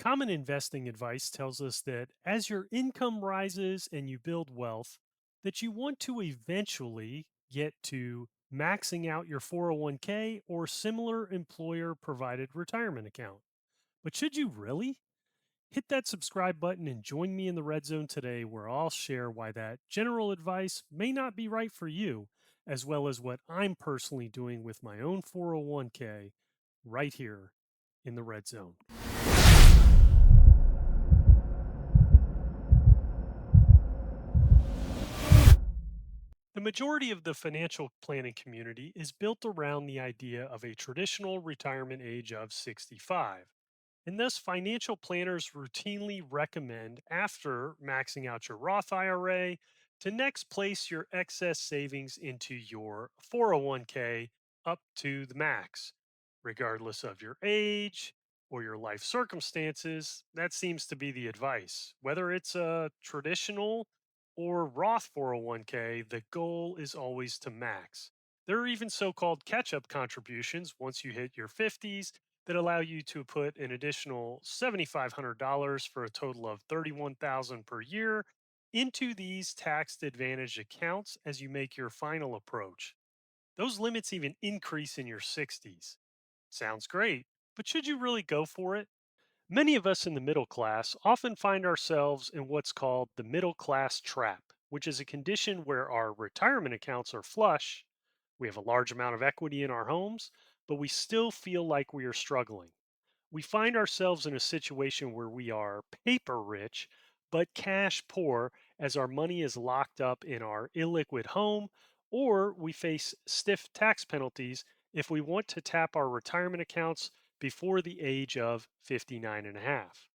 Common investing advice tells us that as your income rises and you build wealth, that you want to eventually get to maxing out your 401k or similar employer provided retirement account. But should you really? Hit that subscribe button and join me in the red zone today where I'll share why that general advice may not be right for you, as well as what I'm personally doing with my own 401k right here in the red zone. The majority of the financial planning community is built around the idea of a traditional retirement age of 65. And thus, financial planners routinely recommend after maxing out your Roth IRA to next place your excess savings into your 401k up to the max, regardless of your age or your life circumstances. That seems to be the advice. Whether it's a traditional or Roth 401k, the goal is always to max. There are even so called catch up contributions once you hit your 50s that allow you to put an additional $7,500 for a total of $31,000 per year into these tax advantaged accounts as you make your final approach. Those limits even increase in your 60s. Sounds great, but should you really go for it? Many of us in the middle class often find ourselves in what's called the middle class trap, which is a condition where our retirement accounts are flush, we have a large amount of equity in our homes, but we still feel like we are struggling. We find ourselves in a situation where we are paper rich, but cash poor as our money is locked up in our illiquid home, or we face stiff tax penalties if we want to tap our retirement accounts before the age of 59 and a half.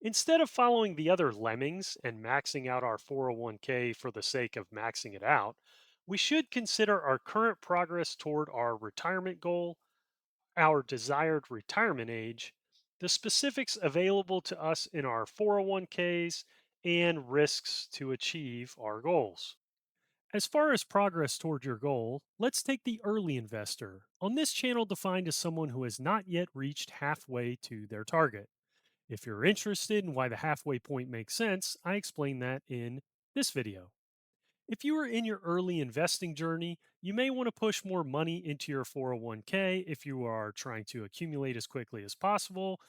Instead of following the other lemmings and maxing out our 401k for the sake of maxing it out, we should consider our current progress toward our retirement goal, our desired retirement age, the specifics available to us in our 401ks, and risks to achieve our goals. As far as progress toward your goal, let's take the early investor, on this channel defined as someone who has not yet reached halfway to their target. If you're interested in why the halfway point makes sense, I explain that in this video. If you are in your early investing journey, you may want to push more money into your 401k if you are trying to accumulate as quickly as possible,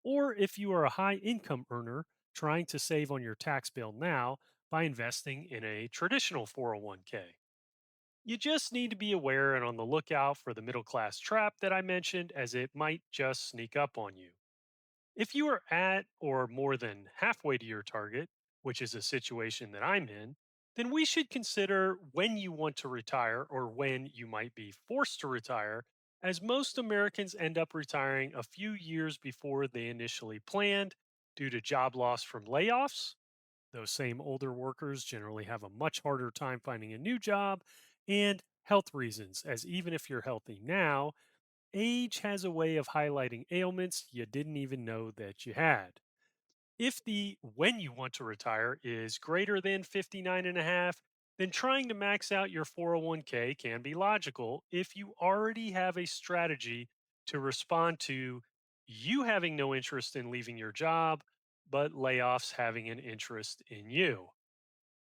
or if you are a high income earner trying to save on your tax bill now by investing in a traditional 401k. You just need to be aware and on the lookout for the middle class trap that I mentioned, as it might just sneak up on you. If you are at or more than halfway to your target, which is a situation that I'm in, then we should consider when you want to retire or when you might be forced to retire, as most Americans end up retiring a few years before they initially planned due to job loss from layoffs. Those same older workers generally have a much harder time finding a new job, and health reasons, as even if you're healthy now, age has a way of highlighting ailments you didn't even know that you had. If the when you want to retire is greater than 59 and a half, then trying to max out your 401k can be logical if you already have a strategy to respond to you having no interest in leaving your job, but layoffs having an interest in you.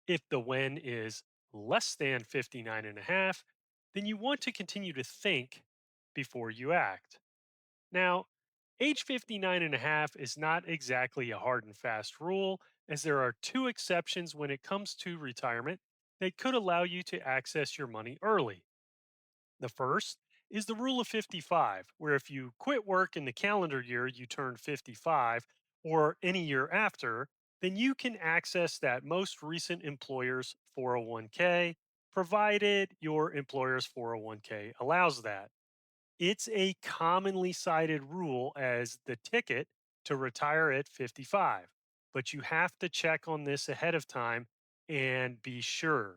If the when is less than 59 and a half, then you want to continue to think before you act. Now, age 59 and a half is not exactly a hard and fast rule, as there are two exceptions when it comes to retirement that could allow you to access your money early. The first is the rule of 55, where if you quit work in the calendar year you turn 55 or any year after, then you can access that most recent employer's 401k, provided your employer's 401k allows that. It's a commonly cited rule as the ticket to retire at 55, but you have to check on this ahead of time and be sure.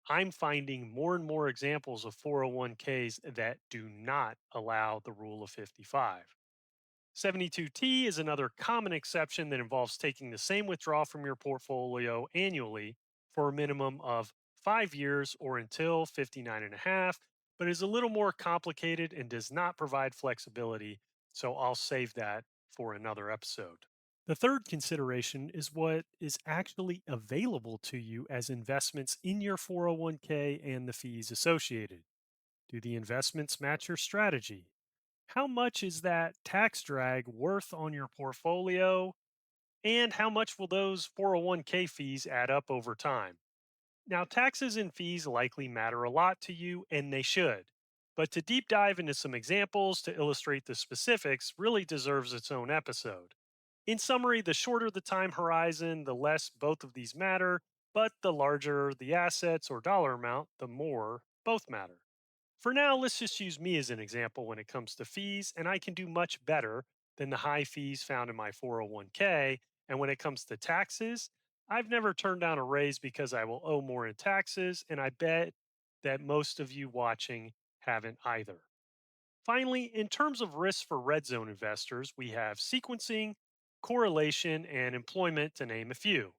I'm finding more and more examples of 401ks that do not allow the rule of 55. 72T is another common exception that involves taking the same withdrawal from your portfolio annually for a minimum of 5 years or until 59 and a half, but is a little more complicated and does not provide flexibility. So I'll save that for another episode. The third consideration is what is actually available to you as investments in your 401k and the fees associated. Do the investments match your strategy? How much is that tax drag worth on your portfolio? And how much will those 401k fees add up over time? Now, taxes and fees likely matter a lot to you, and they should. But to deep dive into some examples to illustrate the specifics really deserves its own episode. In summary, the shorter the time horizon, the less both of these matter, but the larger the assets or dollar amount, the more both matter. For now, let's just use me as an example when it comes to fees, and I can do much better than the high fees found in my 401k. And when it comes to taxes, I've never turned down a raise because I will owe more in taxes, and I bet that most of you watching haven't either. Finally, in terms of risks for red zone investors, we have sequencing, correlation, and employment, to name a few.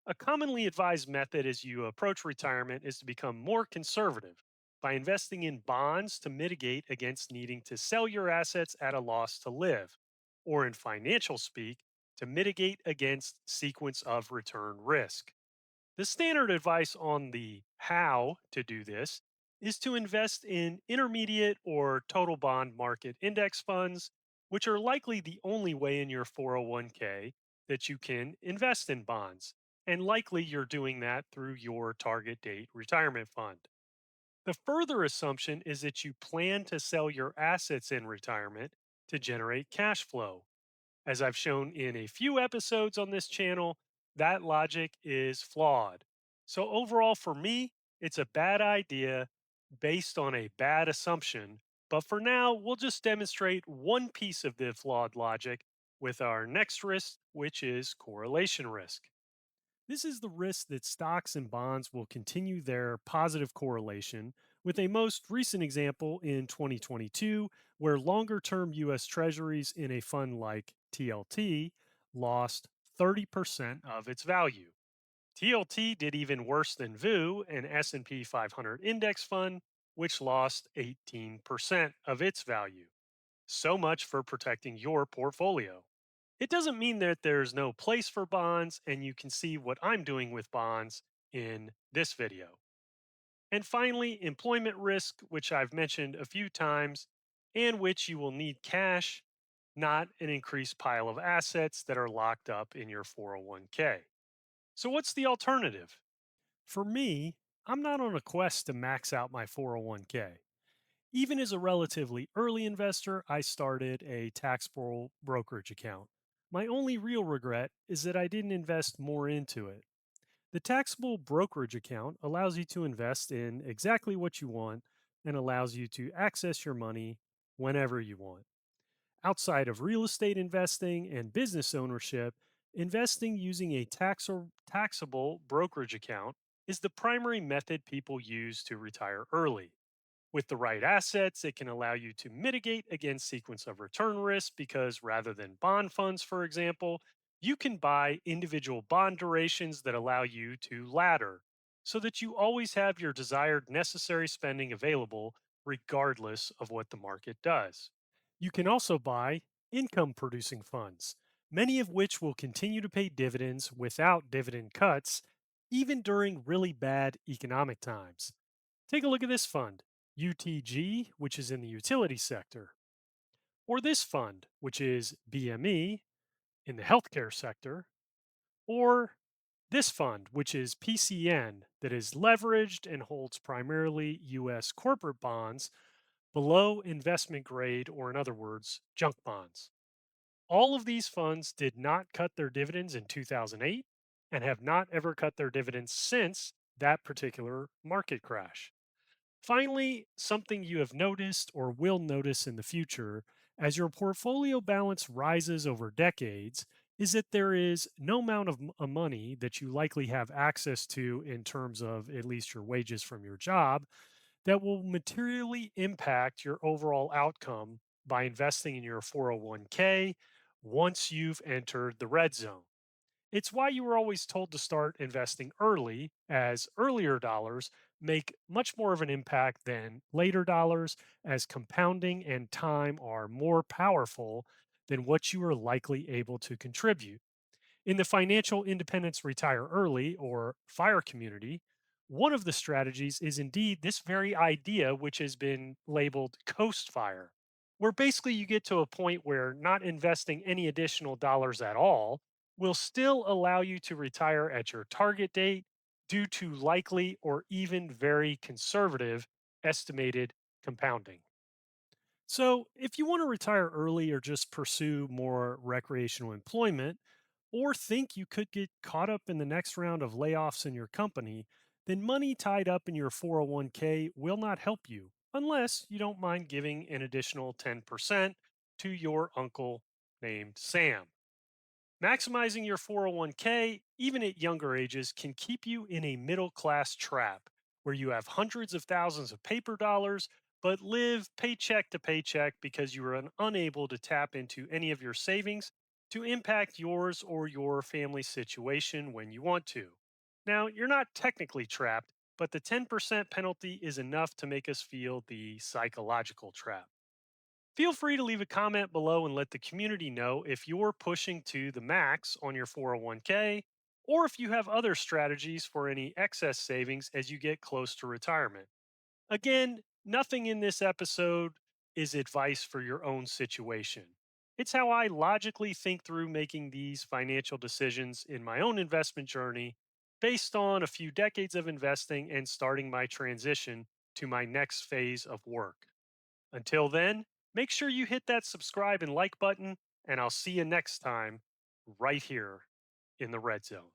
A commonly advised method as you approach retirement is to become more conservative by investing in bonds to mitigate against needing to sell your assets at a loss to live, or in financial speak, to mitigate against sequence of return risk. The standard advice on the how to do this is to invest in intermediate or total bond market index funds, which are likely the only way in your 401k that you can invest in bonds. And likely you're doing that through your target date retirement fund. The further assumption is that you plan to sell your assets in retirement to generate cash flow. As I've shown in a few episodes on this channel, that logic is flawed. So, overall, for me, it's a bad idea based on a bad assumption. But for now, we'll just demonstrate one piece of the flawed logic with our next risk, which is correlation risk. This is the risk that stocks and bonds will continue their positive correlation, with a most recent example in 2022, where longer term US Treasuries in a fund like TLT lost 30% of its value. TLT did even worse than VU, an S&P 500 index fund, which lost 18% of its value. So much for protecting your portfolio. It doesn't mean that there's no place for bonds, and you can see what I'm doing with bonds in this video. And finally, employment risk, which I've mentioned a few times, and which you will need cash, not an increased pile of assets that are locked up in your 401k. So, what's the alternative? For me, I'm not on a quest to max out my 401k. Even as a relatively early investor, I started a taxable brokerage account. My only real regret is that I didn't invest more into it. The taxable brokerage account allows you to invest in exactly what you want and allows you to access your money whenever you want. Outside of real estate investing and business ownership, investing using a taxable brokerage account is the primary method people use to retire early. With the right assets, it can allow you to mitigate against sequence of return risk because rather than bond funds, for example, you can buy individual bond durations that allow you to ladder so that you always have your desired necessary spending available regardless of what the market does. You can also buy income producing funds, many of which will continue to pay dividends without dividend cuts, even during really bad economic times. Take a look at this fund, UTG, which is in the utility sector, or this fund, which is BME in the healthcare sector, or this fund, which is PCN, that is leveraged and holds primarily US corporate bonds below investment grade, or in other words, junk bonds. All of these funds did not cut their dividends in 2008 and have not ever cut their dividends since that particular market crash. Finally, something you have noticed or will notice in the future as your portfolio balance rises over decades is that there is no amount of money that you likely have access to in terms of at least your wages from your job that will materially impact your overall outcome by investing in your 401k once you've entered the red zone. It's why you were always told to start investing early, as earlier dollars make much more of an impact than later dollars, as compounding and time are more powerful than what you are likely able to contribute. In the financial independence retire early or FIRE community, one of the strategies is indeed this very idea, which has been labeled coast fire, where basically you get to a point where not investing any additional dollars at all will still allow you to retire at your target date due to likely or even very conservative estimated compounding. So, if you want to retire early or just pursue more recreational employment, or think you could get caught up in the next round of layoffs in your company, then money tied up in your 401k will not help you unless you don't mind giving an additional 10% to your uncle named Sam. Maximizing your 401k, even at younger ages, can keep you in a middle class trap where you have hundreds of thousands of paper dollars but live paycheck to paycheck because you are unable to tap into any of your savings to impact yours or your family situation when you want to. Now, you're not technically trapped, but the 10% penalty is enough to make us feel the psychological trap. Feel free to leave a comment below and let the community know if you're pushing to the max on your 401k or if you have other strategies for any excess savings as you get close to retirement. Again, nothing in this episode is advice for your own situation. It's how I logically think through making these financial decisions in my own investment journey based on a few decades of investing and starting my transition to my next phase of work. Until then, make sure you hit that subscribe and like button, and I'll see you next time right here in the red zone.